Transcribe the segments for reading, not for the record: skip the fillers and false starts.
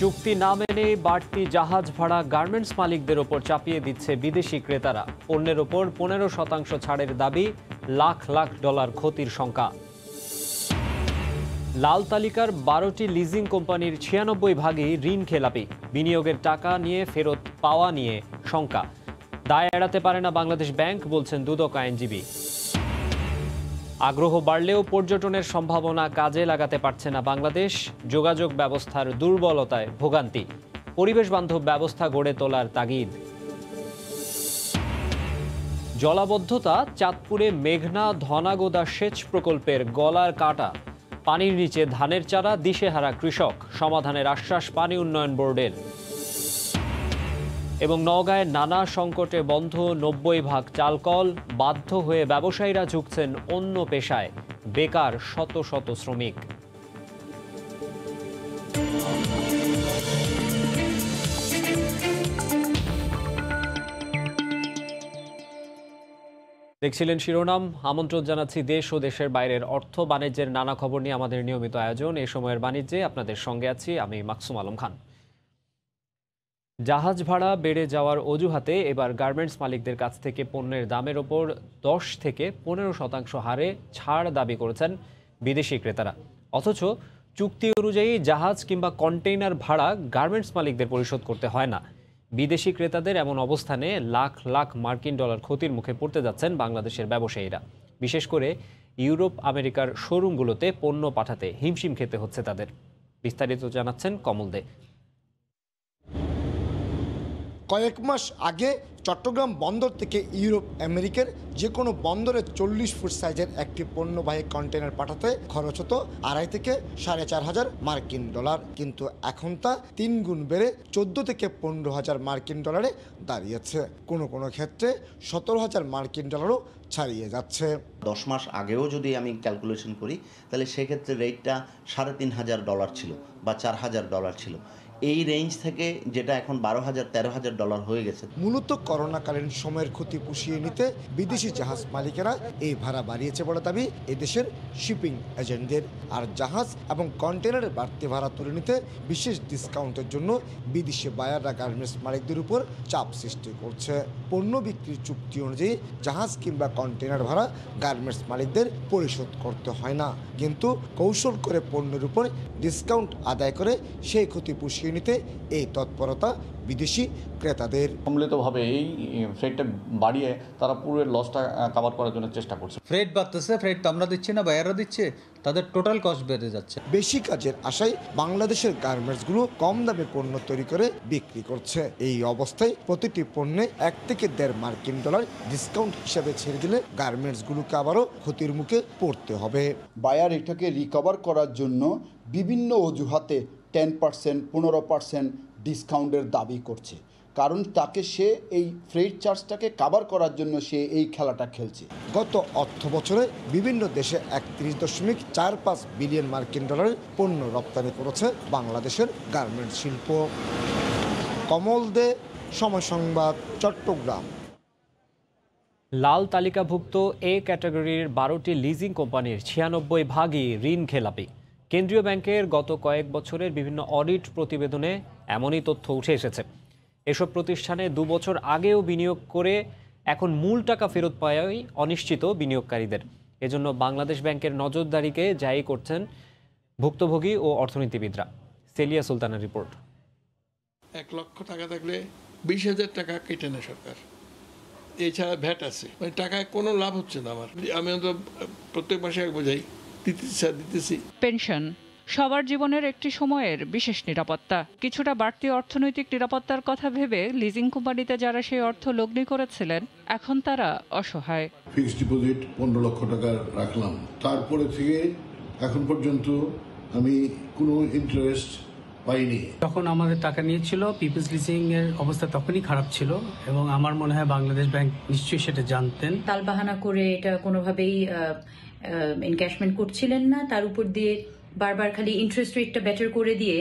চুক্তি না মেনে বাড়তি জাহাজ ভাড়া গার্মেন্টস মালিকদের ওপর চাপিয়ে দিচ্ছে বিদেশি ক্রেতারা। পণ্যের ওপর 15% ছাড়ের দাবি, লাখ লাখ ডলার ক্ষতির শঙ্কা। লাল তালিকার 12টি লিজিং কোম্পানির 96 ভাগই ঋণ খেলাপি। বিনিয়োগের টাকা নিয়ে ফেরত পাওয়া নিয়ে শঙ্কা। দায় এড়াতে পারে না বাংলাদেশ ব্যাংক, বলছেন দুদক আইনজীবী। আগ্রহ বাড়লেও পর্যটনের সম্ভাবনা কাজে লাগাতে পারছে না বাংলাদেশ। যোগাযোগ ব্যবস্থার দুর্বলতায় ভোগান্তি। পরিবেশ বান্ধব ব্যবস্থা গড়ে তোলার তাগিদ। জলাবদ্ধতা, চাঁদপুরে মেঘনা ধনাগোদা সেচ প্রকল্পের গলার কাটা। পানির নিচে ধানের চারা, দিশেহারা কৃষক। সমাধানের আশ্বাস পানি উন্নয়ন বোর্ডের। এবং নওগাঁয় নানা সংকটে বন্ধ 90 ভাগ চালকল। বাধ্য হয়ে ব্যবসায়ীরা ঝুঁকছেন অন্য পেশায়। বেকার শত শত শ্রমিক। দেখছিলেন শিরোনাম। আমন্ত্রণ জানাচ্ছি দেশ ও দেশের বাইরের অর্থ বাণিজ্যের নানা খবর নিয়ে আমাদের নিয়মিত আয়োজন এই সময়ের বাণিজ্যে আপনাদের সঙ্গে আছি আমি মাকসুম আলম খান। জাহাজ ভাড়া বেড়ে যাওয়ার অজুহাতে এবার গার্মেন্টস মালিকদের কাছ থেকে পণ্যের দামের ওপর 10 থেকে 15% হারে ছাড় দাবি করেছেন বিদেশি ক্রেতারা। অথচ চুক্তি অনুযায়ী জাহাজ কিংবা কন্টেইনার ভাড়া গার্মেন্টস মালিকদের পরিশোধ করতে হয় না। বিদেশি ক্রেতাদের এমন অবস্থানে লাখ লাখ মার্কিন ডলার ক্ষতির মুখে পড়তে যাচ্ছেন বাংলাদেশের ব্যবসায়ীরা। বিশেষ করে ইউরোপ আমেরিকার শোরুমগুলোতে পণ্য পাঠাতে হিমশিম খেতে হচ্ছে তাদের। বিস্তারিত জানাচ্ছেন কমল দে। কয়েক মাস আগে চট্টগ্রাম বন্দর থেকে ইউরোপ আমেরিকার যে কোনো বন্দরে 40 ফুট সাইজের একটি পণ্যবাহী কন্টেনার পাঠাতে খরচ হতো 2.5 থেকে 4,500 মার্কিন ডলার। কিন্তু এখন তা 3 গুণ বেড়ে 14 থেকে 15,000 মার্কিন ডলারে দাঁড়িয়েছে। কোনো কোনো ক্ষেত্রে 17,000 মার্কিন ডলারও ছাড়িয়ে যাচ্ছে। 10 মাস আগেও যদি আমি ক্যালকুলেশন করি তাহলে সেক্ষেত্রে রেটটা $3,500 ছিল বা $4,000 ছিল। এই রেঞ্জ থেকে যেটা এখন 12,000-13,000 ডলার হয়ে গেছে। মূলত করোনাকালীন সময়ের ক্ষতি পুষিয়ে নিতে বিদেশি জাহাজ মালিকেরা এই ভাড়া বাড়িয়েছে বলে দাবি এদেশের শিপিং এজেন্টদের। আর জাহাজ এবং কন্টেনারের বাড়তি ভাড়া তুলে নিতে বিশেষ ডিসকাউন্টের জন্য বিদেশি বায়াররা গার্মেন্টস মালিকদের উপর চাপ সৃষ্টি করছে। পণ্য বিক্রির চুক্তি অনুযায়ী জাহাজ কিংবা কন্টেনার ভাড়া গার্মেন্টস মালিকদের পরিশোধ করতে হয় না, কিন্তু কৌশল করে পণ্যের উপর ডিসকাউন্ট আদায় করে সেই ক্ষতি পুষিয়ে নিতে এই তৎপরতা বিদেশি ক্রেতাদের। সম্মিলিতভাবে এই ফ্রেটটা বাড়িয়ে তারা পুরো লসটা কভার করার জন্য চেষ্টা করছে। ফ্রেট বাড়তেছে, ফ্রেট তো আমরা দিচ্ছি না, বায়াররা দিচ্ছে, তাদের টোটাল কস্ট বেড়ে যাচ্ছে। বেশি কাজের আশায় বাংলাদেশের গার্মেন্টসগুলো কম দামে পণ্য তৈরি করে বিক্রি করছে। এই অবস্থায় প্রতিটি পণ্যে 1 থেকে 1.5 মার্কিন ডলার ডিসকাউন্ট হিসাবে ছেড়ে দিলে গার্মেন্টসগুলোকে আবারও ক্ষতির মুখে পড়তে হবে। বায়ার এটাকে রিকভার করার জন্য বিভিন্ন অজুহাতে 10%, 15% ডিসকাউন্টের দাবি করছে, কারণ তাকে সে এই ফ্রেট চার্জটাকে কভার করার জন্য সে এই খেলাটা খেলছে। গত অর্থ বছরে বিভিন্ন দেশে 31.45 বিলিয়ন মার্কিন ডলারের পণ্য রপ্তানি করেছে বাংলাদেশের গার্মেন্টস শিল্প। কমল দে, সময় সংবাদ, চট্টগ্রাম। লাল তালিকাভুক্ত এ ক্যাটাগরির 12টি লিজিং কোম্পানির 96 ভাগই ঋণ খেলাপি। কেন্দ্রীয় ব্যাংকের গত কয়েক বছরের বিভিন্ন অডিট প্রতিবেদনে এমনই তথ্য উঠে এসেছে। এসব প্রতিষ্ঠানে 2 বছর আগেও বিনিয়োগ করে এখন মূল টাকা ফেরত পাওয়াই অনিশ্চিত বিনিয়োগকারীদের। এজন্য বাংলাদেশ ব্যাংকের নজরদারিকে জায়ী করছেন ভুক্তভোগী ও অর্থনীতিবিদরা। সেলিয়া সুলতানের রিপোর্ট। 1 লক্ষ টাকা থাকলে 20,000 টাকা কেটে নেয় সরকার। এছাড়া ভ্যাট আছে, মানে টাকায় কোনো লাভ হচ্ছে না আমার। আমি তো প্রত্যেক মাসে এক বোঝাই দিতেছি। পেনশন সবার জীবনের একটি সময়ের বিশেষ নিরাপত্তা। কিছুটা বাড়তি অর্থনৈতিক নিরাপত্তার কথা ভেবে লিজিং কোম্পানিতে যারা সেই অর্থ লগ্নি করেছিলেন এখন তারা অসহায়। ফিক্সড ডিপোজিট 15 লক্ষ টাকা রাখলাম, তারপরে থেকে এখন পর্যন্ত আমি কোনো ইন্টারেস্ট পাইনি। যখন আমাদের টাকা নিয়েছিল পিপলস লিজিং এর অবস্থা তখনই খারাপ ছিল এবং আমার মনে হয় বাংলাদেশ ব্যাংক নিশ্চয়ই সেটা জানতেন। তালবাহানা করে এটা কোনোভাবেই এনক্যাশমেন্ট করছিলেন না, তার উপর দিয়ে বারবার খালি ইন্টারেস্ট রেটটা বেটার করে দিয়ে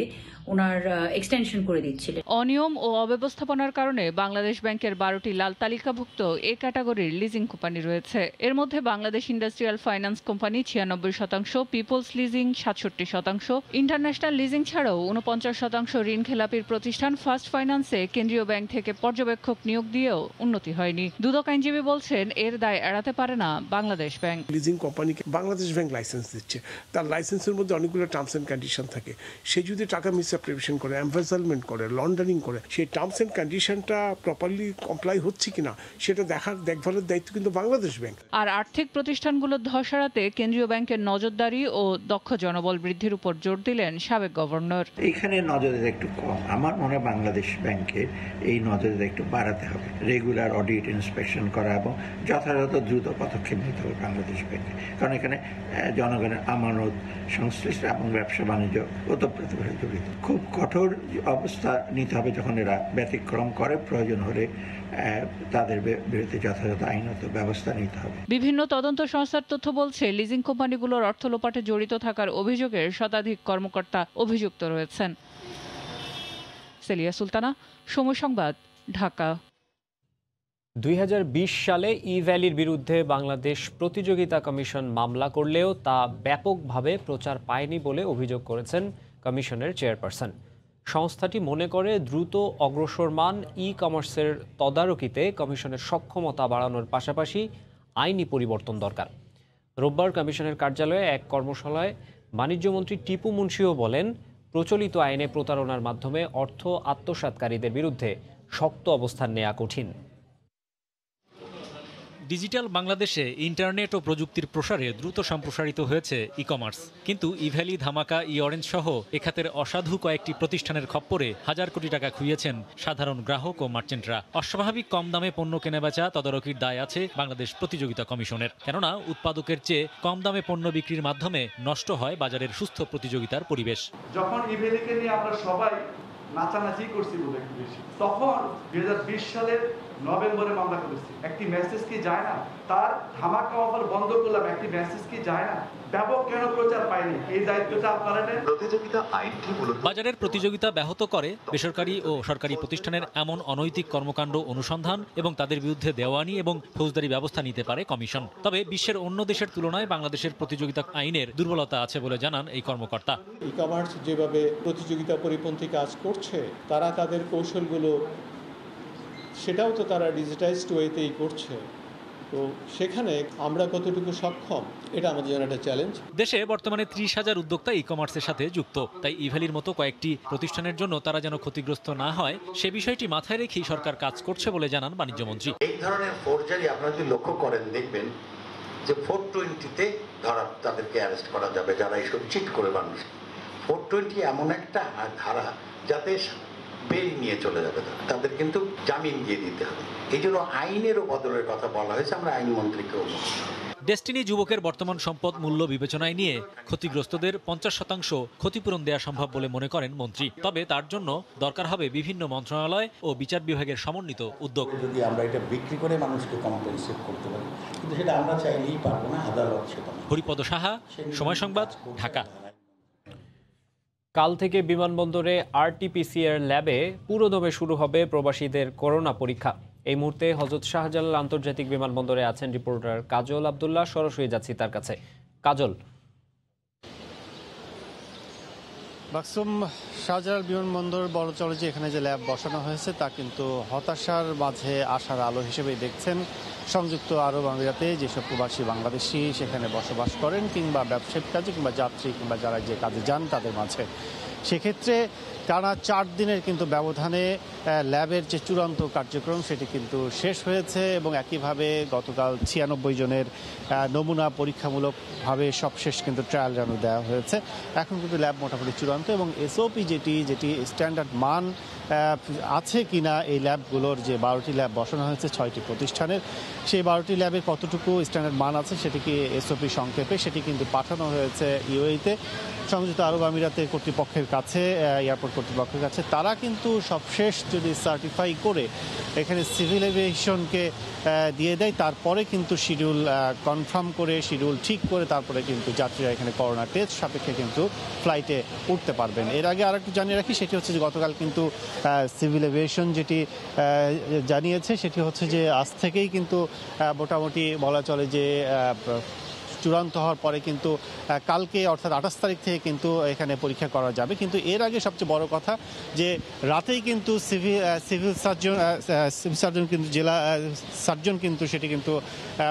ওনার এক্সটেনশন করে দিচ্ছিলেন। অনিয়ম ও অব্যবস্থাপনার কারণে বাংলাদেশ ব্যাংকের 12টি লাল তালিকাভুক্ত এ ক্যাটাগরির লিজিং কোম্পানি রয়েছে। এর মধ্যে Bangladesh industrial finance company 96%, peoples leasing 67%, international leasing ছাড়াও 49% ঋণ খেলাপির প্রতিষ্ঠান ফার্স্ট ফাইন্যান্সে কেন্দ্রীয় ব্যাংক থেকে পর্যবেক্ষক নিয়োগ দিয়েও উন্নতি হয়নি। দুদক আইনজীবী বলছেন এর দায় এড়াতে পারে না বাংলাদেশ ব্যাংক। লিজিং কোম্পানিকে বাংলাদেশ ব্যাংক লাইসেন্স দিচ্ছে, তার লাইসেন্সের মধ্যে অনেকগুলো টার্মস অ্যান্ড কন্ডিশন থাকে। সে যদি টাকা মিসঅ্যাপ্রিভিয়েশন করে, এমফেসালমেন্ট করে, লন্ডারিং করে, সেই টার্মস অ্যান্ড কন্ডিশনটা প্রপারলি কমপ্লাই হচ্ছে কিনা সেটা দেখভালের দায়িত্ব কিন্তু বাংলাদেশ ব্যাংক। আর আর্থিক প্রতিষ্ঠানগুলোর ধস এড়াতে কেন্দ্রীয় ব্যাংকের নজরদারি ও দক্ষ জনবল বৃদ্ধির উপর জোর দিলেন সাবেক গভর্নর। এখানে নজরদারি একটু কম, আমার মনে হয় বাংলাদেশ ব্যাংকের এই নজরদারি একটু বাড়াতে হবে। রেগুলার অডিট ইন্সপেকশন করা এবং যথাযথ দ্রুত পদক্ষেপ নিতে হবে বাংলাদেশ ব্যাংকে, কারণ এখানে জনগণের আমানত সংশ্লিষ্ট এবং ব্যবসা বাণিজ্য ওতপ্রোতভাবে জড়িত। খুব কঠোর অবস্থা নিতে হবে যখন এরা ব্যতিক্রম করে, প্রয়োজন হলে তাদের বিরুদ্ধে যথাযথ আইনত ব্যবস্থা নিতে হবে। বিভিন্ন তদন্ত সংস্থার তথ্য বলছে লিজিং কোম্পানিগুলোর অর্থ লোপাটে জড়িত থাকার অভিযোগে শতাধিক কর্মকর্তা অভিযুক্ত রয়েছেন। সেলিয়া সুলতানা, সময় সংবাদ, ঢাকা। 2020 সালে ই-ভ্যালির বিরুদ্ধে বাংলাদেশ প্রতিযোগিতা কমিশন মামলা করলেও তা ব্যাপকভাবে প্রচার পায়নি বলে অভিযোগ করেছেন কমিশনের চেয়ারপারসন। সংস্থাটি মনে করে দ্রুত অগ্রসরমান ই-কমার্সের তদারকিতে কমিশনের সক্ষমতা বাড়ানোর পাশাপাশি আইনি পরিবর্তন দরকার। রোববার কমিশনের কার্যালয়ে এক কর্মশালায় বাণিজ্যমন্ত্রী টিপু মুন্সিও বলেন, প্রচলিত আইনে প্রতারণার মাধ্যমে অর্থ আত্মসাৎকারীদের বিরুদ্ধে শক্ত অবস্থান নেওয়া কঠিন। ডিজিটাল বাংলাদেশে ইন্টারনেট ও প্রযুক্তির প্রসারে দ্রুত সম্প্রসারিত হয়েছে ই কমার্স, কিন্তু ইভ্যালি, ধামাকা, ই অরেঞ্জ সহ এখাতের অসাধু কয়েকটি প্রতিষ্ঠানের খপ্পরে হাজার কোটি টাকা খুইয়েছেন সাধারণ গ্রাহক ও মার্চেন্টরা। অস্বাভাবিক কম দামে পণ্য কেনাবেচা তদারকির দায় আছে বাংলাদেশ প্রতিযোগিতা কমিশনের, কেননা উৎপাদকের চেয়ে কম দামে পণ্য বিক্রির মাধ্যমে নষ্ট হয় বাজারের সুস্থ প্রতিযোগিতার পরিবেশ। যখন ইভ্যালিকে নিয়ে আমরা সবাই নাচানাচি করছি বলে বেশি, তখন 2020 সালের নভেম্বরে মামলা করেছি। একটি মেসেজ কি যায় না? তার ধামাকা অফার বন্ধ করলাম, একটি মেসেজ কি যায় না? ব্যাপক কেন প্রচার পায়নি? এই দায়িত্বটা আপনারা নেন। প্রতিযোগিতা আইনটি মূলত বাজারের প্রতিযোগিতা ব্যাহত করে বেসরকারি ও সরকারি প্রতিষ্ঠানের এমন অনৈতিক কর্মকাণ্ড অনুসন্ধান এবং তাদের বিরুদ্ধে দেওয়ানি এবং ফৌজদারি ব্যবস্থা নিতে পারে কমিশন। তবে বিশ্বের অন্য দেশের তুলনায় বাংলাদেশের প্রতিযোগিতা আইনের দুর্বলতা আছে বলে জানান এই কর্মকর্তা। ই কমার্স যেভাবে প্রতিযোগিতা পরিপন্থী কাজ করছে, তারা তাদের কৌশলগুলো সেটাও তো তারা ডিজিটাইজড ওয়েতেই করছে। তো সেখানে আমরা কতটুকু সক্ষম, এটা আমাদের জন্য একটা চ্যালেঞ্জ। দেশে বর্তমানে 30,000 উদ্যোক্তা ই কমার্সের সাথে যুক্ত, তাই ইভ্যালির মতো কয়েকটি প্রতিষ্ঠানের জন্য তারা যেন ক্ষতিগ্রস্ত না হয় সে বিষয়টি মাথায় রেখেই সরকার কাজ করছে বলে জানান বাণিজ্যমন্ত্রী। এই ধরনের ফোর্জারি আপনারা যদি লক্ষ্য করেন, দেখবেন যে 420-তে ধরা তাদেরকে অ্যারেস্ট করা যাবে যারা এইসব চিট করে মানুষ। 420 এমন একটা ধারা যাতে বেল নিয়ে চলে যাবে, তাদের কিন্তু জামিন দিয়ে দিতে হবে। এই জন্য আইনেরও বদলের কথা বলা হয়েছে, আমরা আইনমন্ত্রীকেও। ডেস্টিনি যুবকের বর্তমান সম্পদ মূল্য বিবেচনায় নিয়ে ক্ষতিগ্রস্তদের 50% ক্ষতিপূরণ দেওয়া সম্ভব বলে মনে করেন মন্ত্রী। তবে তার জন্য দরকার হবে বিভিন্ন মন্ত্রণালয় ও বিচার বিভাগের সমন্বিত উদ্যোগ। যদি আমরা এটা বিক্রি করে মানুষকে কম্পেনসেট করতে পারি, কিন্তু সেটা আমরা চাইলেই পারবো না, আদালত সেটা। হরিপদ সাহা, সময় সংবাদ, ঢাকা। কাল থেকে বিমানবন্দরে RT-PCR ল্যাবে পুরোদমে শুরু হবে প্রবাসীদের করোনা পরীক্ষা। এই মুহূর্তে হযরত শাহজালাল আন্তর্জাতিক বিমানবন্দরে আছেন রিপোর্টার কাজল আব্দুল্লাহ। সরাসরি যাচ্ছি তার কাছে। কাজল, মাকসুম, শাহজালাল বিমানবন্দর বড়চরে যে এখানে যে ল্যাব বসানো হয়েছে তা কিন্তু হতাশার মাঝে আশার আলো হিসেবেই দেখছেন সংযুক্ত আরব আমিরাতে যেসব প্রবাসী বাংলাদেশি সেখানে বসবাস করেন, কিংবা ব্যবসায়িক কাজে কিংবা যাত্রী কিংবা যারা যে কাজে যান তাদের মাঝে। সেক্ষেত্রে টানা 4 দিনের কিন্তু ব্যবধানে ল্যাবের যে চূড়ান্ত কার্যক্রম সেটি কিন্তু শেষ হয়েছে এবং একইভাবে গতকাল 96 জনের নমুনা পরীক্ষামূলকভাবে সবশেষ কিন্তু ট্রায়াল রানও দেওয়া হয়েছে। এখন কিন্তু ল্যাব মোটামুটি চূড়ান্ত এবং SOP যেটি স্ট্যান্ডার্ড মান আছে কিনা এই ল্যাবগুলোর যে 12টি ল্যাব বসানো হয়েছে 6টি প্রতিষ্ঠানের, সেই 12টি ল্যাবের কতটুকু স্ট্যান্ডার্ড মান আছে সেটিকে এসওপি সংক্ষেপে সেটি কিন্তু পাঠানো হয়েছে ইউএইতে, সংযুক্ত আরব আমিরাতের কর্তৃপক্ষের কাছে, এয়ারপোর্ট কর্তৃপক্ষের কাছে। তারা কিন্তু সবশেষ যদি সার্টিফাই করে এখানে সিভিল এভিয়েশনকে দিয়ে দেয়, তারপরে কিন্তু শিডিউল কনফার্ম করে শিডিউল ঠিক করে তারপরে কিন্তু যাত্রীরা এখানে করোনা টেস্ট সাপেক্ষে কিন্তু ফ্লাইটে উঠতে পারবেন। এর আগে আরেকটু জানিয়ে রাখি, সেটি হচ্ছে যে গতকাল কিন্তু সিভিল এভিয়েশন যেটি জানিয়েছে সেটি হচ্ছে যে আজ থেকেই কিন্তু মোটামুটি বলা চলে যে চূড়ান্ত হওয়ার পরে কিন্তু কালকে অর্থাৎ 28 তারিখ থেকে কিন্তু এখানে পরীক্ষা করা যাবে। কিন্তু এর আগে সবচেয়ে বড় কথা যে রাতেই কিন্তু সিভিল সার্জন কিন্তু জেলা সার্জন কিন্তু সেটি কিন্তু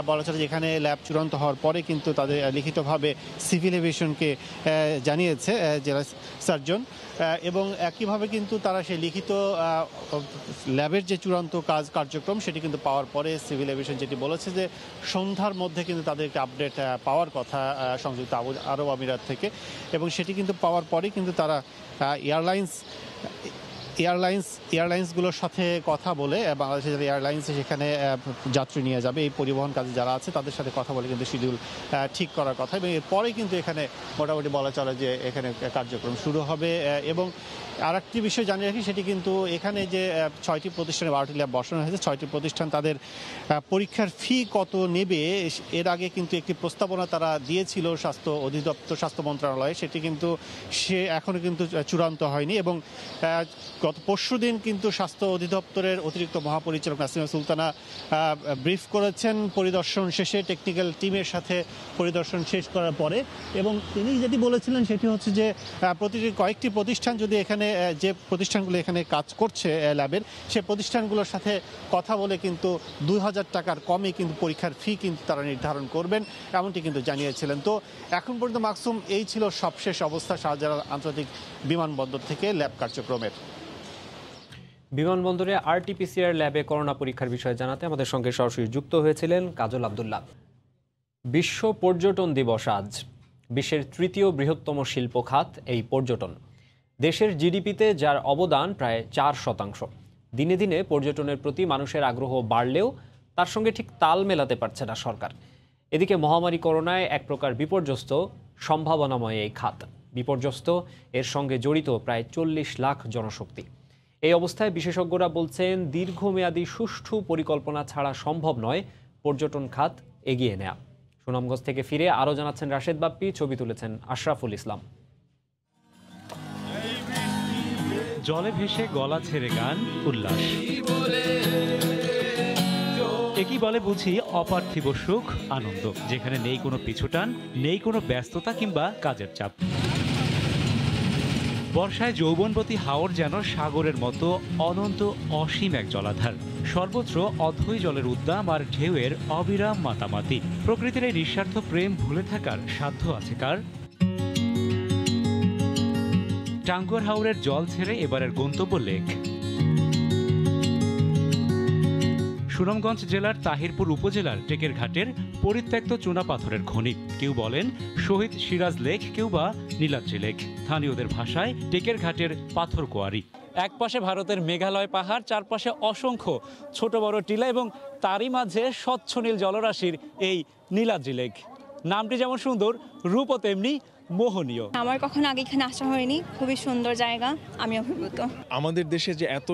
বলা চলে যে এখানে ল্যাব চূড়ান্ত হওয়ার পরে কিন্তু তাদের লিখিতভাবে সিভিল এভিয়েশনকে জানিয়েছে জেলা সার্জন, এবং একইভাবে কিন্তু তারা সেই লিখিত ল্যাবের যে চূড়ান্ত কার্যক্রম সেটি কিন্তু পাওয়ার পরে সিভিল এভিয়েশন যেটি বলেছে যে সন্ধ্যার মধ্যে কিন্তু তাদেরকে আপডেট পাওয়ার কথা সংযুক্ত আরব আমিরাত থেকে, এবং সেটি কিন্তু পাওয়ার পরেই কিন্তু তারা এয়ারলাইন্সগুলোর সাথে কথা বলে, বাংলাদেশের এয়ারলাইন্স সেখানে যাত্রী নিয়ে যাবে এই পরিবহন কাজে যারা আছে তাদের সাথে কথা বলে কিন্তু শিডিউল ঠিক করার কথা, এবং এরপরে কিন্তু এখানে মোটামুটি বলা চলে যে এখানে কার্যক্রম শুরু হবে। এবং আরেকটি বিষয় জানিয়ে রাখি, সেটি কিন্তু এখানে যে 6টি প্রতিষ্ঠানে 12টি ল্যাব বসানো হয়েছে, 6টি প্রতিষ্ঠান তাদের পরীক্ষার ফি কত নেবে এর আগে কিন্তু একটি প্রস্তাবনা তারা দিয়েছিল স্বাস্থ্য অধিদপ্তর, স্বাস্থ্য মন্ত্রণালয়ে, সেটি কিন্তু এখনও কিন্তু চূড়ান্ত হয়নি। এবং গত পরশুদিন কিন্তু স্বাস্থ্য অধিদপ্তরের অতিরিক্ত মহাপরিচালক নাসিমা সুলতানা ব্রিফ করেছেন পরিদর্শন শেষে, টেকনিক্যাল টিমের সাথে পরিদর্শন শেষ করার পরে, এবং তিনি যেটি বলেছিলেন সেটি হচ্ছে যে কয়েকটি প্রতিষ্ঠান যদি এখানে যে প্রতিষ্ঠানগুলো এখানে কাজ করছে ল্যাবের, সে প্রতিষ্ঠানগুলোর সাথে কথা বলে কিন্তু 2000 টাকার কমে কিন্তু পরীক্ষার ফি কিন্তু তারা নির্ধারণ করবেন, এমনটি কিন্তু জানিয়েছিলেন। তো এখন পর্যন্ত মাকসুম এই ছিল সবশেষ অবস্থা শাহজালাল আন্তর্জাতিক বিমানবন্দর থেকে ল্যাব কার্যক্রমের। বিমানবন্দরে আরটিপিসিআর ল্যাবে করোনা পরীক্ষার বিষয়ে জানাতে আমাদের সঙ্গে সরাসরি যুক্ত হয়েছিলেন কাজল আব্দুল্লাহ। বিশ্ব পর্যটন দিবস আজ। বিশ্বের তৃতীয় বৃহত্তম শিল্প খাত এই পর্যটন। দেশের জিডিপিতে যার অবদান প্রায় 4%। দিনে দিনে পর্যটনের প্রতি মানুষের আগ্রহ বাড়লেও তার সঙ্গে ঠিক তাল মেলাতে পারছে না সরকার। এদিকে মহামারী করোনায় এক প্রকার বিপর্যস্ত সম্ভাবনাময় এই খাত। বিপর্যস্ত এর সঙ্গে জড়িত প্রায় 40 লাখ জনশক্তি। এই অবস্থায় বিশেষজ্ঞরা বলছেন দীর্ঘমেয়াদী সুষ্ঠু পরিকল্পনা ছাড়া সম্ভব নয় পর্যটন খাত এগিয়ে নেওয়া। সুনামগঞ্জ থেকে ফিরে আরও জানাচ্ছেন রাশেদ বাপ্পি, ছবি তুলেছেন আশরাফুল ইসলাম। জলে ভেসে গলা ছেড়ে গান উল্লাস, একই বলে বুঝি অপার্থিব সুখ আনন্দ, যেখানে নেই কোনো পিছুটান, নেই কোনো ব্যস্ততা কিংবা কাজের চাপ। বর্ষায় যৌবনবতী হাওর যেন সাগরের মতো অনন্ত অসীম এক জলাধার। সর্বত্র অথই জলের উদ্দাম আর ঢেউয়ের অবিরাম মাতামাতি। প্রকৃতির এই নিঃস্বার্থ প্রেম ভুলে থাকার সাধ্য আছে কার? টাঙ্গুয়ার হাওরের জল ছেড়ে এবারের গন্তব্য লেক। সুনামগঞ্জ জেলার তাহিরপুর উপজেলার টেকের ঘাটের পরিত্যক্ত চুনাপাথরের খনি। কেউ বলেন শহীদ সিরাজ লেক, কেউ বা নীলাদ্রি লেক। স্থানীয়দের ভাষায় টেকের ঘাটের পাথর কোয়ারি। এক পাশে ভারতের মেঘালয় পাহাড়, চারপাশে অসংখ্য ছোট বড় টিলা এবং তারই মাঝে স্বচ্ছ নীল জলরাশির এই নীলাদ্রি লেক। নামটি যেমন সুন্দর, রূপও তেমনি মোহনীয়। আমার কখনো আগে এখানে আসা হয়নি, খুবই সুন্দর জায়গা, আমি অভিভূত। আমাদের দেশে যে এত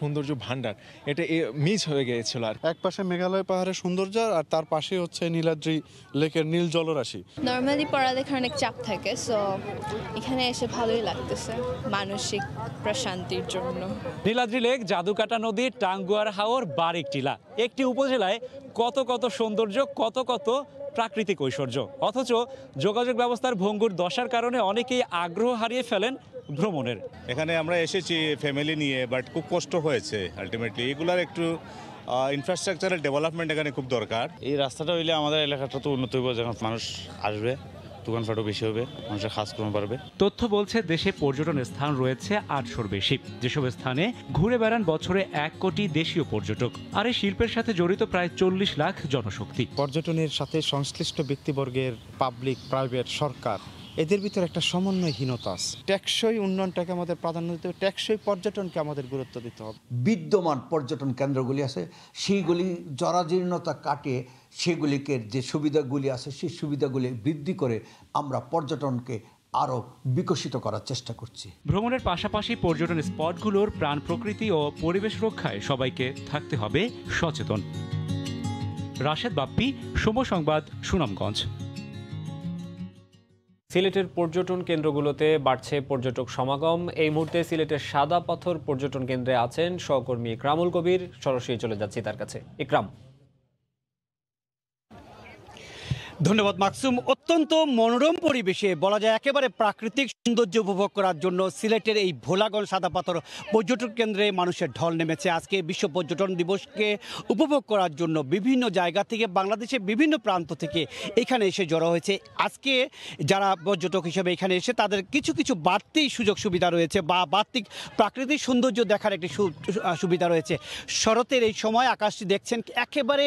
সৌন্দর্য ভান্ডার, এটা মিস হয়ে গিয়েছিল। আর এক পাশে মেঘালয় পাহাড়ের সৌন্দর্য আর তার পাশে হচ্ছে নীলাদ্রি লেকের নীল জলরাশি। নর্মালি পড়ালেখার অনেক চাপ থাকে, সো এখানে এসে ভালোই লাগতেছে মানসিক প্রশান্তির জন্য। নীলাদ্রি লেক, জাদুকাটা নদী, টাঙ্গুয়ার হাওর, বারিক টিলা, একটি উপজেলায় কত কত সৌন্দর্য, কত কত প্রাকৃতিক ঐশ্বর্য। অথচ যোগাযোগ ব্যবস্থার ভঙ্গুর দশার কারণে অনেকেই আগ্রহ হারিয়ে ফেলেন ভ্রমণের। এখানে আমরা এসেছি ফ্যামিলি নিয়ে, বাট খুব কষ্ট হয়েছে আলটিমেটলি। এগুলার একটু ইনফ্রাস্ট্রাকচারাল ডেভেলপমেন্ট এখানে খুব দরকার। এই রাস্তাটা হইলে আমাদের এলাকাটা তো উন্নত হবে, যখন মানুষ আসবে, দোকানপাটও বেশি হবে, মানুষের কাজ কম পারবে। তথ্য বলছে দেশে পর্যটনের স্থান রয়েছে 800-র বেশি। যেসব স্থানে ঘুরে বেড়ান বছরে 1 কোটি দেশীয় পর্যটক। আর এই শিল্পের সাথে জড়িত প্রায় 40 লাখ জনশক্তি। পর্যটনের সাথে সংশ্লিষ্ট ব্যক্তিবর্গের, পাবলিক, প্রাইভেট, সরকার এদের ভিতরে একটা সমন্বয়হীনতা আছে। টেকসই উন্নয়নটাকে আমাদের প্রাধান্য দিতে হবে, টেকসই পর্যটনকে আমাদের গুরুত্ব দিতে হবে। বিদ্যমান পর্যটন কেন্দ্রগুলি আছে সেইগুলি জরাজীর্ণতা কাটিয়ে সেগুলিকে যে সুবিধাগুলি আছে সেই সুবিধাগুলি বৃদ্ধি করে আমরা পর্যটনকে আরও বিকশিত করার চেষ্টা করছি। ভ্রমণের পাশাপাশি পর্যটন স্পটগুলোর প্রাণ প্রকৃতি ও পরিবেশ রক্ষায় সবাইকে থাকতে হবে সচেতন। রাশেদ বাপ্পি, সময় সংবাদ, সুনামগঞ্জ। সিলেটের পর্যটন কেন্দ্রগুলোতে বাড়ছে পর্যটক সমাগম। এই মুহূর্তে সিলেটের সাদা পাথর পর্যটন কেন্দ্রে আছেন সহকর্মী ইকরামুল কবির। সরাসরি চলে যাচ্ছি তার কাছে। ইকরাম। ধন্যবাদ মাকসুম। অত্যন্ত মনোরম পরিবেশে বলা যায় একেবারে প্রাকৃতিক সৌন্দর্য উপভোগ করার জন্য সিলেটের এই ভোলাগঞ্জ সাদা পাথর পর্যটন কেন্দ্রে মানুষের ঢল নেমেছে। আজকে বিশ্ব পর্যটন দিবসকে উপভোগ করার জন্য বিভিন্ন জায়গা থেকে বাংলাদেশের বিভিন্ন প্রান্ত থেকে এখানে এসে জড়ো হয়েছে। আজকে যারা পর্যটক হিসেবে এখানে এসে তাদের কিছু কিছু বাড়তি সুযোগ সুবিধা রয়েছে বা বাড়তি প্রাকৃতিক সৌন্দর্য দেখার একটি সুবিধা রয়েছে। শরতের এই সময় আকাশটি দেখছেন একেবারে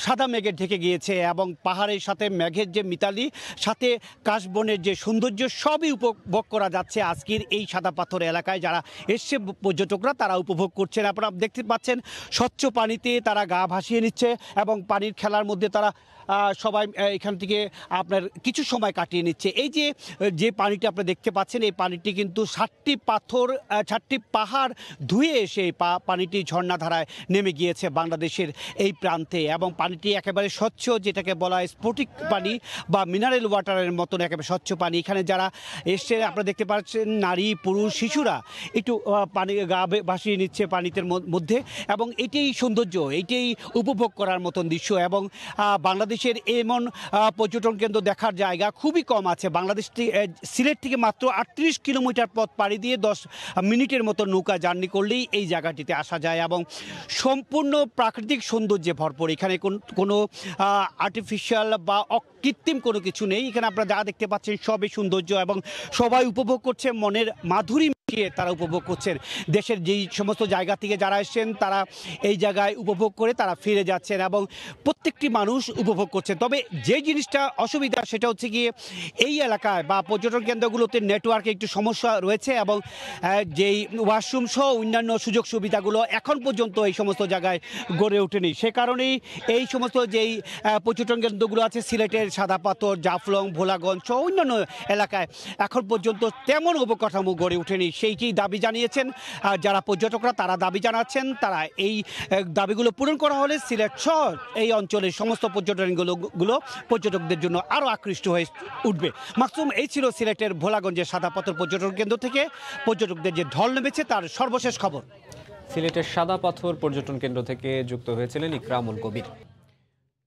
সাদা মেঘে ঢেকে গিয়েছে এবং পাহাড়ের সাথে মেঘের যে মিতালি সাথে কাশবনের যে সৌন্দর্য সবই উপভোগ করা যাচ্ছে আজকের এই সাদা পাথর এলাকায়। যারা এসছে পর্যটকরা তারা উপভোগ করছেন। আপনারা দেখতে পাচ্ছেন স্বচ্ছ পানিতে তারা গা ভাসিয়ে নিচ্ছে এবং পানির খেলার মধ্যে তারা সবাই এখান থেকে আপনার কিছু সময় কাটিয়ে নিচ্ছে। এই যে পানিটা আপনি দেখতে পাচ্ছেন এই পানিটি কিন্তু 7টি পাহাড় ধুয়ে এসে পানিটি ঝর্ণাধারায় নেমে গিয়েছে বাংলাদেশের এই প্রান্তে এবং পানিটি একেবারে স্বচ্ছ, যেটাকে বলা হয় স্ফটিক পানি বা মিনারেল ওয়াটারের মতন একেবারে স্বচ্ছ পানি। এখানে যারা এসছে আপনারা দেখতে পাচ্ছেন নারী পুরুষ শিশুরা একটু পানি গা ভাসিয়ে নিচ্ছে পানিতে মধ্যে এবং এটাই সৌন্দর্য, এইটাই উপভোগ করার মতন দৃশ্য। এবং বাংলাদেশের এমন পর্যটন কেন্দ্র দেখার জায়গা খুবই কম আছে। বাংলাদেশ সিলেট থেকে মাত্র 38 কিলোমিটার পথ পাড়ি দিয়ে 10 মিনিটের মতো নৌকা জার্নি করলেই এই জায়গাটিতে আসা যায় এবং সম্পূর্ণ প্রাকৃতিক সৌন্দর্যে ভরপুর। এখানে কোনো আর্টিফিশিয়াল বা কৃত্রিম কোনো কিছু নেই। এখানে আপনারা যা দেখতে পাচ্ছেন সবই সৌন্দর্য এবং সবাই উপভোগ করছে, মনের মাধুরী তারা উপভোগ করছেন। দেশের যেই সমস্ত জায়গা থেকে যারা এসেছেন তারা এই জায়গায় উপভোগ করে তারা ফিরে যাচ্ছেন এবং প্রত্যেকটি মানুষ উপভোগ করছেন। তবে যে জিনিসটা অসুবিধা সেটা হচ্ছে গিয়ে এই এলাকায় বা পর্যটন কেন্দ্রগুলোতে নেটওয়ার্কে একটু সমস্যা রয়েছে এবং যেই ওয়াশরুম সহ অন্যান্য সুযোগ সুবিধাগুলো এখন পর্যন্ত এই সমস্ত জায়গায় গড়ে ওঠেনি। সে কারণেই এই সমস্ত যেই পর্যটন কেন্দ্রগুলো আছে সিলেটের সাদা পাথর, জাফলং, ভোলাগঞ্জ সহ অন্যান্য এলাকায় এখন পর্যন্ত তেমন অবকাঠামো গড়ে ওঠেনি। সেইটি দাবি জানিয়েছেন যারা পর্যটকরা, তারা দাবি জানাচ্ছেন তারা এই দাবিগুলো পূরণ করা হলে সিলেট সহ এই অঞ্চলের সমস্ত পর্যটনগুলো পর্যটকদের জন্য আরও আকৃষ্ট হয়ে উঠবে। মাকসুম, এই ছিল সিলেটের ভোলাগঞ্জের সাদা পাথর পর্যটন কেন্দ্র থেকে পর্যটকদের যে ঢল নেমেছে তার সর্বশেষ খবর। সিলেটের সাদা পাথর পর্যটন কেন্দ্র থেকে যুক্ত হয়েছিলেন ইকরামুল কবির।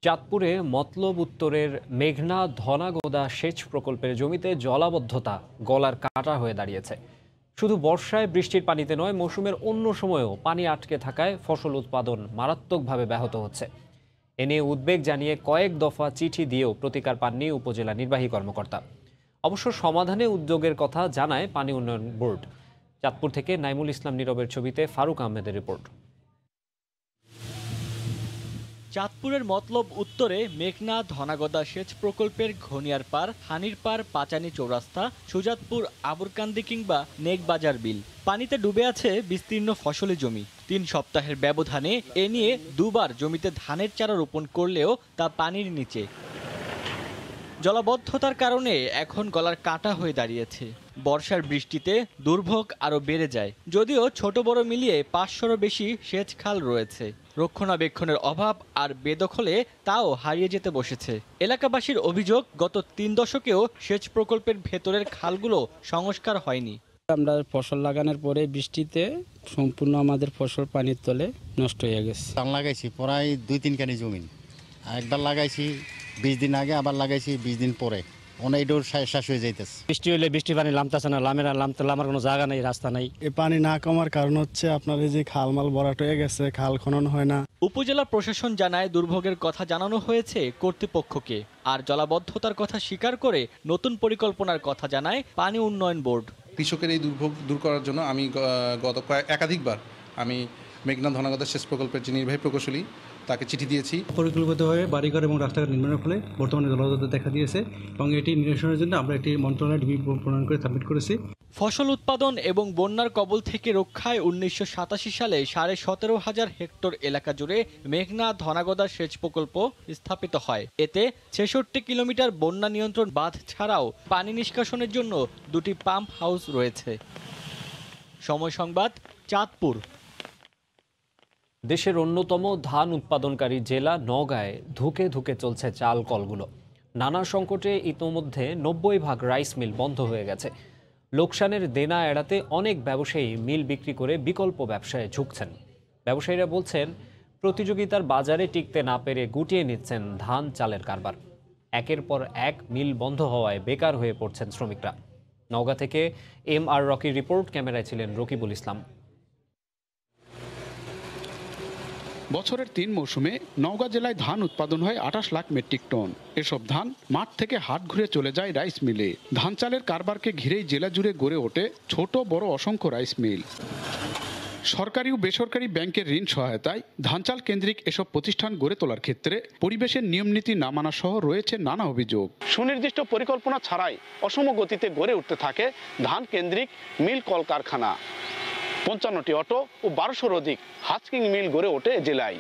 চাঁদপুরে মতলব উত্তরের মেঘনা ধনাগোদা সেচ প্রকল্পের জমিতে জলাবদ্ধতা গলার কাঁটা হয়ে দাঁড়িয়েছে। শুধু বর্ষায় বৃষ্টির পানিতে নয়, মৌসুমের অন্য সময়েও পানি আটকে থাকায় ফসল উৎপাদন মারাত্মকভাবে ব্যাহত হচ্ছে। এ নিয়ে উদ্বেগ জানিয়ে কয়েক দফা চিঠি দিয়েও প্রতিকার পাননি উপজেলা নির্বাহী কর্মকর্তা। অবশ্য সমাধানে উদ্যোগের কথা জানায় পানি উন্নয়ন বোর্ড। চাঁদপুর থেকে নাইমুল ইসলাম নীরবের ছবিতে ফারুক আহমেদের রিপোর্ট। চাঁদপুরের মতলব উত্তরে মেঘনা ধনাগদা সেচ প্রকল্পের ঘনিয়ার পার, হানির পার, পাচানি চৌরাস্তা, সুজাতপুর, আবুরকান্দি কিংবা নেকবাজার বিল পানিতে ডুবে আছে বিস্তীর্ণ ফসলি জমি। 3 সপ্তাহের ব্যবধানে এ নিয়ে দুবার জমিতে ধানের চারা রোপণ করলেও তা পানির নিচে। জলাবদ্ধতার কারণে এখন গলার কাঁটা হয়ে দাঁড়িয়েছে। বর্ষার বৃষ্টিতে দুর্ভোগ আরও বেড়ে যায়। যদিও ছোট বড় মিলিয়ে 500-রও বেশি সেচ খাল রয়েছে, রক্ষণাবেক্ষণের অভাব আর বেদখলে তাও হারিয়ে যেতে বসেছে। এলাকাবাসীর অভিযোগ, গত 3 দশকেও সেচ প্রকল্পের ভেতরের খালগুলো সংস্কার হয়নি। আমরা ফসল লাগানোর পরে বৃষ্টিতে সম্পূর্ণ আমাদের ফসল পানির তলে নষ্ট হয়ে গেছে। ধান লাগাইছি প্রায় 2-3 কানি জমিন, একবার লাগাইছি 20 দিন আগে, আবার লাগাইছি 20 দিন পরে। অনেকটাও শেষ হয়ে যাইতেছে। বৃষ্টি হলে বৃষ্টি পানি নামতেছে না, নামার কোনো জায়গা নেই, রাস্তা নাই। এই পানি না কমার কারণ হচ্ছে আপনার এই যে খালমাল ভরাট হয়ে গেছে, খাল খনন হয় না। উপজেলা প্রশাসন জানায় দুর্ভোগের কথা জানানো হয়েছে কর্তৃপক্ষকে, আর জলাবদ্ধতার কথা স্বীকার করে নতুন পরিকল্পনার কথা জানায় পানি উন্নয়ন বোর্ড। কৃষকের এই দুর্ভোগ দূর করার জন্য আমি গত একাধিকবার আমি মেঘনা ধনাগদা সেচ প্রকল্পের যে নির্বাহী প্রকৌশলী তাকে চিঠি দিয়েছি। পরিকল্পিতভাবে বাড়িঘর এবং রাস্তাঘাট নির্মাণের ফলে বর্তমানে জলাবদ্ধতা দেখা দিয়েছে এবং এটি নিরসনের জন্য আমরা একটি মন্ত্রণালয় ডিবি প্রণয়ন করে সাবমিট করেছি। ফসল উৎপাদন এবং বন্যার কবল থেকে রক্ষায় 1987 সালে 17,500 হেক্টর এলাকা জুড়ে মেঘনা ধনাগদা সেচ প্রকল্প স্থাপিত হয়। এতে 66 কিলোমিটার বন্যা নিয়ন্ত্রণ বাঁধ ছাড়াও পানি নিষ্কাশনের জন্য 2টি পাম্প হাউস রয়েছে। সময় সংবাদ, চাঁদপুর। দেশের অন্যতম ধান উৎপাদনকারী জেলা নওগাঁয় ধুকে ধুকে চলছে চাল কলগুলো। নানা সংকটে ইতোমধ্যে 90% রাইস মিল বন্ধ হয়ে গেছে। লোকসানের দেনা এড়াতে অনেক ব্যবসায়ী মিল বিক্রি করে বিকল্প ব্যবসায় ঝুঁকছেন। ব্যবসায়ীরা বলছেন, প্রতিযোগিতার বাজারে টিকতে না পেরে গুটিয়ে নিচ্ছেন ধান চালের কারবার। একের পর এক মিল বন্ধ হওয়ায় বেকার হয়ে পড়ছেন শ্রমিকরা। নওগাঁ থেকে MR রকির রিপোর্ট, ক্যামেরায় ছিলেন রকিবুল ইসলাম। বছরের 3 মৌসুমে নওগাঁ জেলায় ধান উৎপাদন হয় 28 লাখ মেট্রিক টন। এসব ধান মাঠ থেকে হাট ঘুরে চলে যায় রাইস মিলে। ধান চালের কারবারকে ঘিরেই জেলা জুড়ে গড়ে ওঠে ছোট বড় অসংখ্য রাইস মিল। সরকারি ও বেসরকারি ব্যাংকের ঋণ সহায়তায় ধান চাল কেন্দ্রিক এসব প্রতিষ্ঠান গড়ে তোলার ক্ষেত্রে পরিবেশের নিয়মনীতি না মানা সহ রয়েছে নানা অভিযোগ। সুনির্দিষ্ট পরিকল্পনা ছাড়াই অসম গতিতে গড়ে উঠতে থাকে ধান কেন্দ্রিক মিল কলকারখানা। 55টি অটো ও 1200-র অধিক হাস্কিং মিল গড়ে ওঠে জেলায়।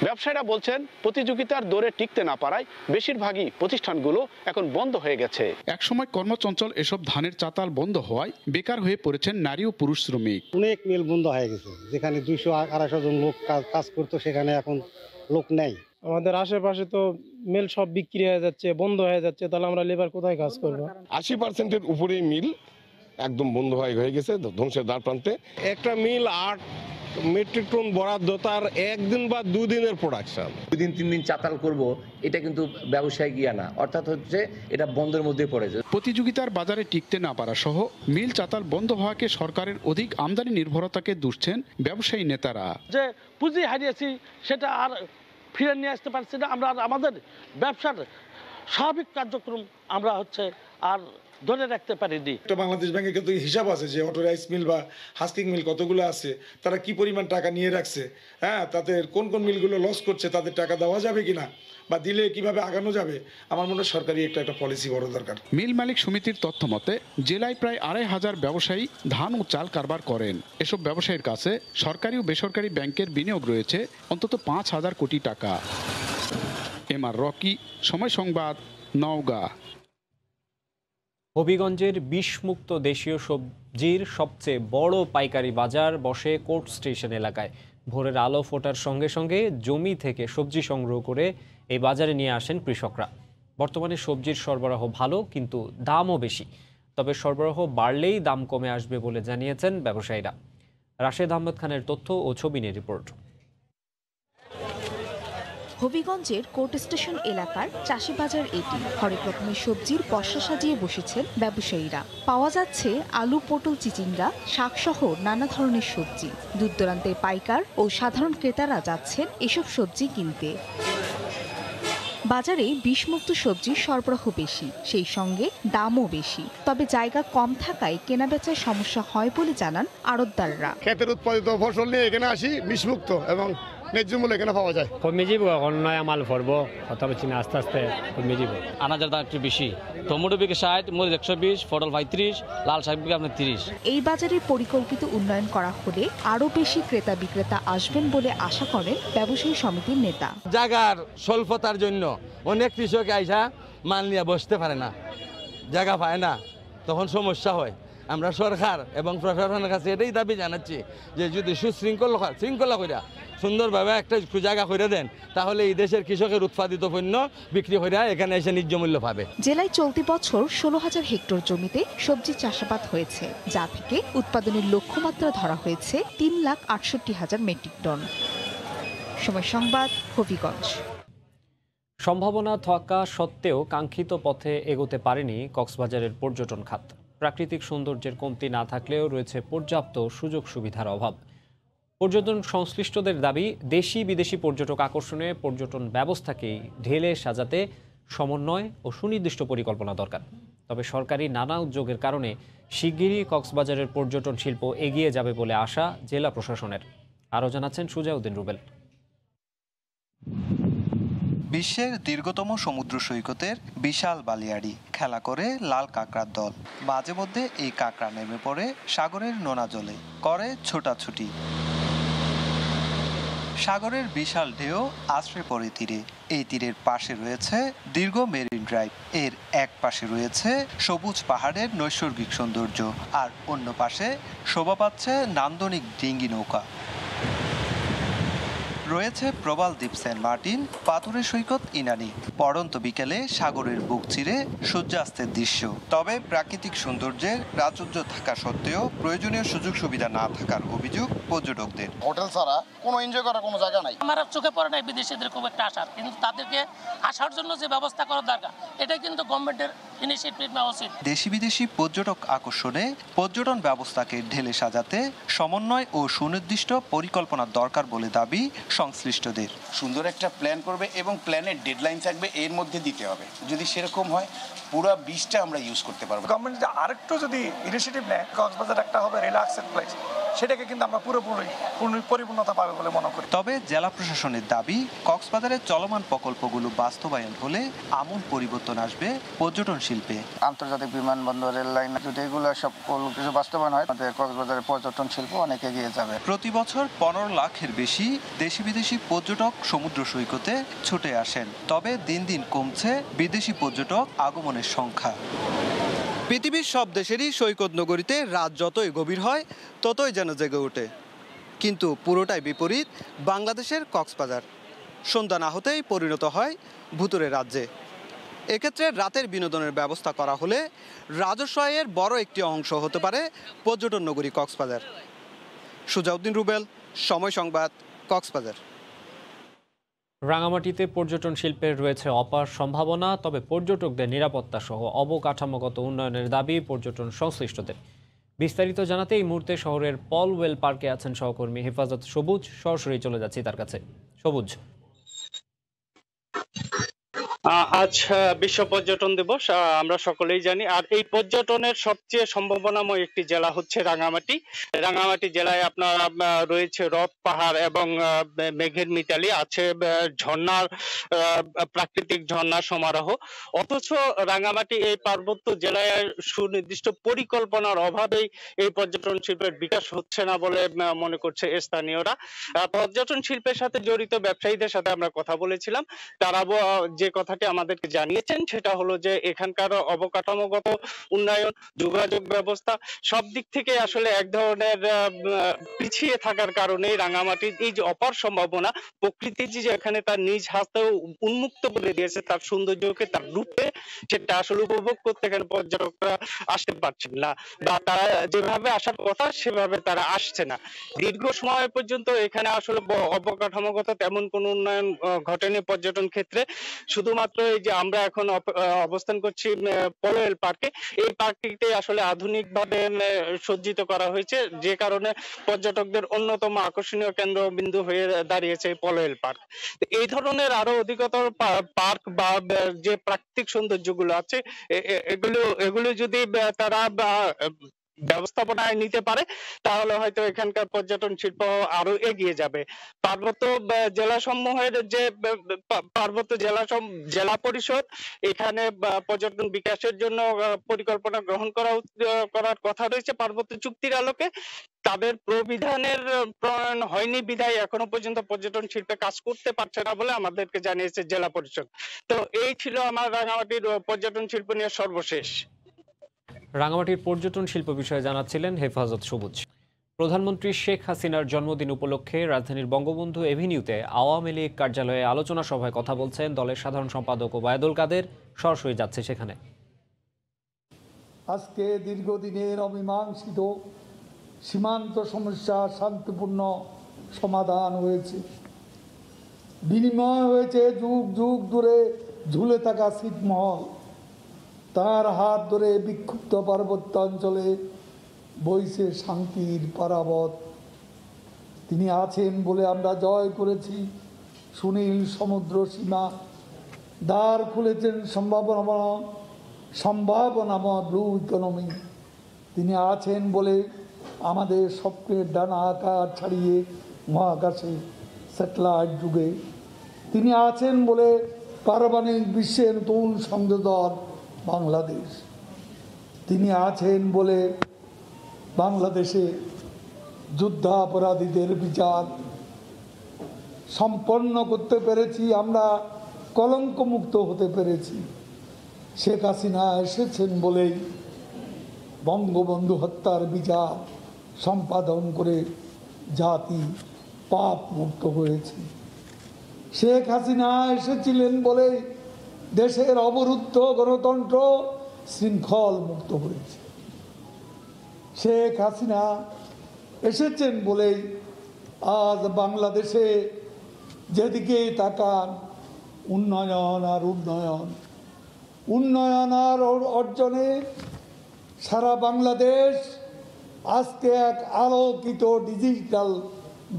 ব্যবসায়ীরা বলছেন, প্রতিযোগিতার দরে টিকতে না পারায় বেশিরভাগই প্রতিষ্ঠানগুলো এখন বন্ধ হয়ে গেছে। একসময় কর্মচঞ্চল এসব ধানের চাতাল বন্ধ হওয়ায় বেকার হয়ে পড়েছেন নারী ও পুরুষ শ্রমিক। অনেক মিল বন্ধ হয়ে গেছে, যেখানে 200-250 জন লোক কাজ করতো সেখানে এখন লোক নেই। আমাদের আশেপাশে তো মিল সব বিক্রি হয়ে যাচ্ছে, বন্ধ হয়ে যাচ্ছে, তাহলে আমরা লেবার কোথায় কাজ করবো? 80%-এর উপরেই মিল একদম বন্ধ হয়ে গেছে ধ্বংসের দ্বার প্রান্তে। একটা মিল 8 মেট্রিক টন বরাদ্দ, তার 1 দিন বা 2 দিনের প্রোডাকশন। 2 দিন 3 দিন চাতাল করব, এটা কিন্তু ব্যবসায় গিয়া না, অর্থাৎ হচ্ছে এটা বন্ধের মধ্যে পড়ে যায়। প্রতিযোগিতার বাজারে টিকতে না পারা সহ মিল চাতাল বন্ধ হওয়াকে সরকারের অধিক আমদানি নির্ভরতাকে দুষছেন ব্যবসায়ী নেতারা। যে পুঁজি হারিয়েছি সেটা আর ফিরে নিয়ে আসতে পারছি না, আমরা আমাদের ব্যবসার স্বাভাবিক কার্যক্রম আমরা আর ধরে রাখতে পারিনি। বাংলাদেশ ব্যাংকে কিন্তু হিসাব আছে যে অটো রাইস মিল বা হাস্কিং মিল কতগুলো আছে, তারা কি পরিমাণ টাকা নিয়ে রাখছে, হ্যাঁ, তাদের কোন কোন মিলগুলো লস করছে, তাদের টাকা দেওয়া যাবে কিনা বা দিলে কিভাবে আগানো যাবে। আমার মনে হয় সরকারি একটা পলিসি বড় দরকার। মিল মালিক সমিতির তথ্য মতে জেলায় প্রায় 2500 ব্যবসায়ী ধান ও চাল কারবার করেন। এসব ব্যবসায়ীর কাছে সরকারি ও বেসরকারি ব্যাংকের বিনিয়োগ রয়েছে অন্তত 5000 কোটি টাকা। MR রকি, সময় সংবাদ, নওগাঁ। হবিগঞ্জের বিষমুক্ত দেশীয় সবজির সবচেয়ে বড় পাইকারি বাজার বসে কোর্ট স্টেশন এলাকায়। ভোরের আলো ফোটার সঙ্গে সঙ্গে জমি থেকে সবজি সংগ্রহ করে এই বাজারে নিয়ে আসেন কৃষকরা। বর্তমানে সবজির সরবরাহ ভালো, কিন্তু দামও বেশি। তবে সরবরাহ বাড়লেই দাম কমে আসবে বলে জানিয়েছেন ব্যবসায়ীরা। রাশেদ আহমেদ খানের তথ্য ও ছবি নিয়ে রিপোর্ট। হবিগঞ্জের কোর্ট স্টেশন এলাকার চাষি বাজার এটি। হরেক রকমের সবজির পসরা সাজিয়ে বসেছেন ব্যবসায়ীরা। পাওয়া যাচ্ছে আলু, পটল, চিচিঙ্গা, শাকসহ নানা ধরনের সবজি। দূর দূরান্তের পাইকার ও সাধারণ ক্রেতারা যাচ্ছেন এসব সবজি কিনতে। বাজারে বিষমুক্ত সবজির সরবরাহ বেশি, সেই সঙ্গে দামও বেশি। তবে জায়গা কম থাকায় কেনাবেচায় সমস্যা হয় বলে জানান আড়তদাররা। ক্ষেতের উৎপাদিত ফসল নিয়ে এখানে আসি, বিষমুক্ত এবং ন্যায্য মূল্য এখানে পাওয়া যায়। কমে যাব, এখন নয়া মাল ভরবো, কথা বলছি না, আস্তে আস্তে কমে যাব। আনাজের দাম একটু বেশি, টমেটো বিঘে 60, মরিচ 120, পটল 35, লাল শাক বিঘে আপনার 30। এই বাজারের পরিকল্পিত উন্নয়ন করা হলে আরো বেশি ক্রেতা বিক্রেতা আসবেন বলে আশা করেন ব্যবসায়ী সমিতির নেতা। জায়গার স্বল্পতার জন্য অনেক কৃষক আইসা মাল নিয়ে বসতে পারে না, জায়গা পায় না, তখন সমস্যা হয়। আমরা সরকার এবং প্রশাসনের কাছে এটাই দাবি জানাচ্ছি যে যদি শৃঙ্খলা কইরা সুন্দরভাবে একটা জায়গা করে দেন, তাহলে এই দেশের কৃষকের উৎপাদিত পণ্য বিক্রি করে এখানে এসে ন্যায্য মূল্য পাবে। জেলায় চলতি বছর 16,000 হেক্টর জমিতে সবজি চাষাবাদ হয়েছে, যা থেকে উৎপাদনের লক্ষ্যমাত্রা ধরা হয়েছে 3,68,000 মেট্রিক টন। সময় সংবাদ, হবিগঞ্জ। সম্ভাবনা থাকা সত্ত্বেও কাঙ্ক্ষিত পথে এগোতে পারেনি কক্সবাজারের পর্যটন খাত। প্রাকৃতিক সৌন্দর্যের কমতি না থাকলেও রয়েছে পর্যাপ্ত সুযোগ সুবিধার অভাব। পর্যটন সংশ্লিষ্টদের দাবি, দেশি বিদেশি পর্যটক আকর্ষণে পর্যটন ব্যবস্থাকেই ঢেলে সাজাতে সমন্বয় ও সুনির্দিষ্ট পরিকল্পনা দরকার। তবে সরকারি নানা উদ্যোগের কারণে শিগগিরই কক্সবাজারের পর্যটন শিল্প এগিয়ে যাবে বলে আশা জেলা প্রশাসনের। আরও জানাচ্ছেন সুজাউদ্দিন রুবেল। বিশ্বের দীর্ঘতম সমুদ্র সৈকতের বিশাল বালিয়াড়ি খেলা করে লাল কাঁকড়ার দল। মাঝে মধ্যে এই কাঁকড়া নেমে পড়ে সাগরের নোনা জলে, করে ছোটাছুটি। সাগরের বিশাল ঢেউ আশ্রয় পড়ে তীরে। এই তীরের পাশে রয়েছে দীর্ঘ মেরিন ড্রাইভ, এর এক পাশে রয়েছে সবুজ পাহাড়ের নৈসর্গিক সৌন্দর্য, আর অন্য পাশে শোভা পাচ্ছে নান্দনিক ডিঙ্গি নৌকা। রয়েছে প্রবাল দ্বীপ সেন্ট মার্টিন, পাথুরে সৈকত ইনানি। পড়ন্ত বিকেলে সাগরের বুক চিরে সূর্যাস্তের দৃশ্য। তবে প্রাকৃতিক সৌন্দর্যের প্রাচুর্য থাকা সত্ত্বেও প্রয়োজনীয় সুযোগ সুবিধা না থাকার অভিযোগ পর্যটকদের। হোটেল ছাড়া কোনো এনজয় করার কোনো জায়গা নাই। আমার চোখে পড়ে নাই বিদেশিদের খুব একটা আসার, কিন্তু তাদেরকে আসার জন্য যে ব্যবস্থা করা দরকার এটা কিন্তু গভর্নমেন্টের ইনিশিয়েটিভ নেওয়া উচিত। দেশি বিদেশি পর্যটক আকর্ষণে পর্যটন ব্যবস্থাকে ঢেলে সাজাতে সমন্বয় ও সুনির্দিষ্ট পরিকল্পনার দরকার বলে দাবি সংশ্লিষ্টদের। সুন্দর একটা প্ল্যান করবে এবং প্ল্যানের ডেডলাইন থাকবে, এর মধ্যে দিতে হবে। যদি সেরকম হয় পুরো বিচটা আমরা ইউজ করতে পারবো। গভর্নমেন্ট যদি আরেকটু যদি ইনিশিয়েটিভ নেয়, কক্সবাজার একটা হবে রিল্যাক্সেড প্লেস, সেটাকে কিন্তু আমরা পুরোপুরি পরিপূর্ণতা পাবে বলে মনে করি। তবে জেলা প্রশাসনের দাবি, কক্সবাজারের চলমান প্রকল্পগুলো বাস্তবায়ন হলে আমূল পরিবর্তন আসবে পর্যটন শিল্পে। আন্তর্জাতিক বিমানবন্দর, রেল লাইন, যদি এগুলো সব কিছু বাস্তবায়ন হয়, আমাদের কক্সবাজারের পর্যটন শিল্প অনেক এগিয়ে যাবে। প্রতি বছর 15 লাখের বেশি দেশি বিদেশি পর্যটক সমুদ্র সৈকতে ছুটে আসেন। তবে দিন দিন কমছে বিদেশি পর্যটক আগমনের সংখ্যা। পৃথিবীর সব দেশেরই সৈকত নগরীতে রাত যতই গভীর হয় ততই যেন জেগে ওঠে, কিন্তু পুরোটাই বিপরীত বাংলাদেশের কক্সবাজার। সন্ধ্যা না হতেই পরিণত হয় ভুতুরে রাজ্যে। এক্ষেত্রে রাতের বিনোদনের ব্যবস্থা করা হলে রাজস্ব আয়ের বড় একটি অংশ হতে পারে পর্যটন নগরী কক্সবাজার। সুজাউদ্দিন রুবেল, সময় সংবাদ, কক্সবাজার। রাঙামাটিতে পর্যটন শিল্পের রয়েছে অপার সম্ভাবনা, তবে পর্যটকদের নিরাপত্তা সহ অবকাঠামোগত উন্নয়নের দাবি পর্যটন সংশ্লিষ্টদের। বিস্তারিত জানাতে এই মুহূর্তে শহরের পলওয়েল পার্কে আছেন সহকর্মী হেফাজত সবুজ। সরাসরি চলে যাচ্ছি তার কাছে। সবুজ, আজ বিশ্ব পর্যটন দিবস, আমরা সকলেই জানি। আর এই পর্যটনের সবচেয়ে সম্ভাবনাময় একটি জেলা হচ্ছে রাঙামাটি। রাঙামাটি জেলায় আপনার রয়েছে হ্রদ, পাহাড় এবং মেঘের মিতালি, আছে ঝর্ণার প্রাকৃতিক ঝর্ণার সমারোহ। অথচ রাঙামাটি এই পার্বত্য জেলায় সুনির্দিষ্ট পরিকল্পনার অভাবেই এই পর্যটন শিল্পের বিকাশ হচ্ছে না বলে মনে করছে স্থানীয়রা। পর্যটন শিল্পের সাথে জড়িত ব্যবসায়ীদের সাথে আমরা কথা বলেছিলাম, তারা যে কথাটি আমাদেরকে জানিয়েছেন সেটা হলো যে এখানকার অবকাঠামোগত উন্নয়ন, যোগাযোগ ব্যবস্থা সব দিক থেকে আসলে এক ধরনের পিছিয়ে থাকার কারণে রাঙামাটির এই যে অপার সম্ভাবনা, প্রকৃতি যে এখানে তার নিজ হাতে উন্মুক্ত করে দিয়েছে তার সৌন্দর্যকে, তার রূপে, সেটা আসলে উপভোগ করতে এখানে পর্যটকরা আসতে পারছেন না, বা তারা যেভাবে আসার কথা সেভাবে তারা আসছে না। দীর্ঘ সময় পর্যন্ত এখানে আসলে অবকাঠামোগত তেমন কোনো উন্নয়ন ঘটেনি পর্যটন ক্ষেত্রে। শুধুমাত্র এই যে আমরা এখন অবস্থান করছি পলওয়েল পার্কে, এই পার্কটিতে আসলে আধুনিকভাবে সজ্জিত করা হয়েছে, যে কারণে পর্যটকদের অন্যতম আকর্ষণীয় কেন্দ্রবিন্দু হয়ে দাঁড়িয়েছে এই পলওয়েল পার্ক। এই ধরনের আরো অধিকতর পার্ক বা যে প্রাকৃতিক সৌন্দর্যগুলো আছে এগুলো যদি তারা ব্যবস্থাপনায় নিতে পারে তাহলে হয়তো এখানকার পর্যটন শিল্প আরো এগিয়ে যাবে। পার্বত্য জেলা সমূহের যে পার্বত্য জেলা পরিষদ এখানে পর্যটন বিকাশের জন্য পরিকল্পনা গ্রহণ করার কথা রয়েছে পার্বত্য চুক্তির আলোকে। তাদের প্রবিধানের প্রণয়ন হয়নি বিধায় এখনো পর্যন্ত পর্যটন শিল্পে কাজ করতে পারছে না বলে আমাদেরকে জানিয়েছে জেলা পরিষদ। তো এই ছিল আমার রাঙামাটির পর্যটন শিল্প নিয়ে সর্বশেষ। রাঙামাটির পর্যটন শিল্প বিষয়ে জানাচ্ছিলেন হেফাজত সবুজ। প্রধানমন্ত্রী শেখ হাসিনার জন্মদিন উপলক্ষে রাজধানীর বঙ্গবন্ধু এভিনিউতে আওয়ামী লীগ কার্যালয়ে আলোচনা সভায় কথা বলছেন দলের সাধারণ সম্পাদক ওবায়দুল কাদের। সরাসরি যাচ্ছে সেখানে। আজকে দীর্ঘদিনের অমীমাংসিত সীমান্ত সমস্যা শান্তিপূর্ণ সমাধান হয়েছে। বিনিময় হয়েছে যুগ যুগ ধরে ঝুলে থাকা ছিটমহল। তার হাত ধরে বিক্ষুব্ধ পার্বত্য অঞ্চলে বইছে শান্তির পারাবত। তিনি আছেন বলে আমরা জয় করেছি সুনীল সমুদ্র সীমা। দ্বার খুলেছেন সম্ভাবনাময় ব্লু ইকোনমি। তিনি আছেন বলে আমাদের স্বপ্নের ডানা আকার ছাড়িয়ে মহাকাশে স্যাটেলাইট যুগে তিনি আছেন বলে পারমাণবিক বিশ্বের নতুন সংযোজন বাংলাদেশ। তিনি আছেন বলে বাংলাদেশে যুদ্ধাপরাধীদের বিচার সম্পন্ন করতে পেরেছি, আমরা কলঙ্কমুক্ত হতে পেরেছি। শেখ হাসিনা এসেছেন বলেই বঙ্গবন্ধু হত্যার বিচার সম্পাদন করে জাতি পাপ মুক্ত হয়েছে। শেখ হাসিনা এসেছিলেন বলেই দেশের অবরুদ্ধ গণতন্ত্র শৃঙ্খল মুক্ত হয়েছে। শেখ হাসিনা এসেছেন বলেই আজ বাংলাদেশে যেদিকে তাকান উন্নয়ন আর উন্নয়ন, উন্নয়ন আর অর্জনে সারা বাংলাদেশ আজকে এক আলোকিত ডিজিটাল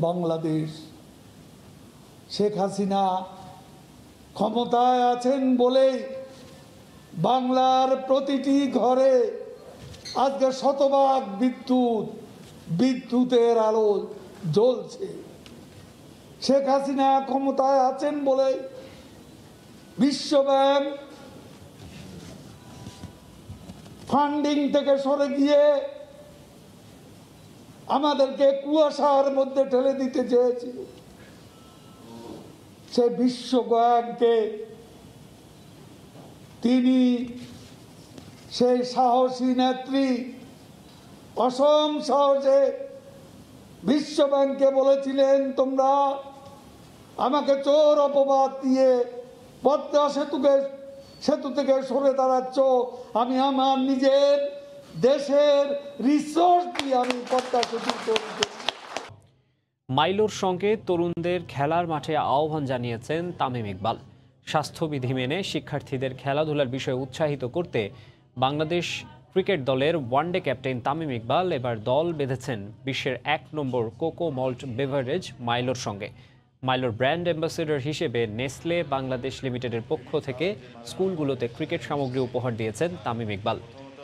বাংলাদেশ। শেখ হাসিনা ক্ষমতায় আছেন বলেই বাংলার প্রতিটি ঘরে আজকে শতভাগ বিদ্যুতের আলো জ্বলছে। শেখ হাসিনা ক্ষমতায় আছেন বলে বিশ্বব্যাংক ফান্ডিং থেকে সরে গিয়ে আমাদেরকে কুয়াশার মধ্যে ঠেলে দিতে চেয়েছিল। সে বিশ্বব্যাংকে তিনি সেই সাহসী নেত্রী অসম সাহসে বিশ্বব্যাংকে বলেছিলেন, তোমরা আমাকে চোর অপবাদ দিয়ে পদ্মা সেতু থেকে সরে দাঁড়াচ্ছ, আমি আমার নিজের দেশের রিসোর্স দিয়ে আমি পদ্মা সেতু তৈরি। মাইলোর সঙ্গে তরুণদের খেলার মাঠে আহ্বান জানিয়েছেন তামিম ইকবাল। স্বাস্থ্যবিধি মেনে শিক্ষার্থীদের খেলাধুলার বিষয়ে উৎসাহিত করতে বাংলাদেশ ক্রিকেট দলের ওয়ানডে ক্যাপ্টেন তামিম ইকবাল এবার দল বেঁধেছেন বিশ্বের 1 নম্বর কোকো মল্ট বেভারেজ মাইলোর সঙ্গে। মাইলোর ব্র্যান্ড অ্যাম্বাসেডর হিসেবে নেসলে বাংলাদেশ লিমিটেডের পক্ষ থেকে স্কুলগুলোতে ক্রিকেট সামগ্রী উপহার দিয়েছেন তামিম ইকবাল।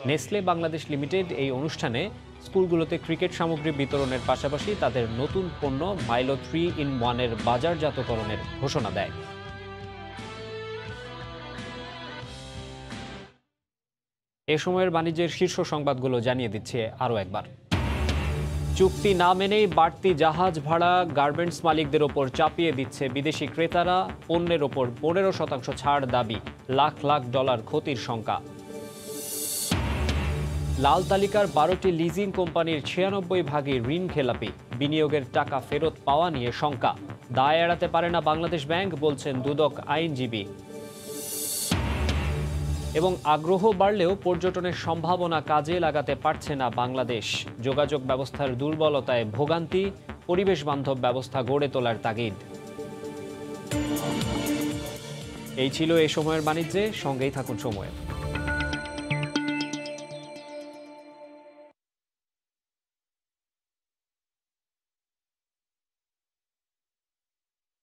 নেসলে বাংলাদেশ লিমিটেড এই অনুষ্ঠানে স্কুলগুলোতে ক্রিকেট সামগ্রী বিতরণের পাশাপাশি তাদের নতুন পণ্য মাইলো 3-in-1 বাজারজাতকরণের ঘোষণা দেয়। এ সময়ের বাণিজ্যের শীর্ষ সংবাদগুলো জানিয়ে দিচ্ছে আরও একবার। চুক্তি না মেনেই বাড়তি জাহাজ ভাড়া গার্মেন্টস মালিকদের ওপর চাপিয়ে দিচ্ছে বিদেশি ক্রেতারা, পণ্যের ওপর 15% ছাড় দাবি, লাখ লাখ ডলার ক্ষতির শঙ্কা। লাল তালিকার 12টি লিজিং কোম্পানির 96 ভাগই ঋণ খেলাপি, বিনিয়োগের টাকা ফেরত পাওয়া নিয়ে শঙ্কা। দায় এড়াতে পারে না বাংলাদেশ ব্যাংক, বলছেন দুদক আইনজীবী। এবং আগ্রহ বাড়লেও পর্যটনের সম্ভাবনা কাজে লাগাতে পারছে না বাংলাদেশ। যোগাযোগ ব্যবস্থার দুর্বলতায় ভোগান্তি, পরিবেশ বান্ধব ব্যবস্থা গড়ে তোলার তাগিদ। এই ছিল এই সময়ের বাণিজ্যে, সঙ্গেই থাকুন সময়ের।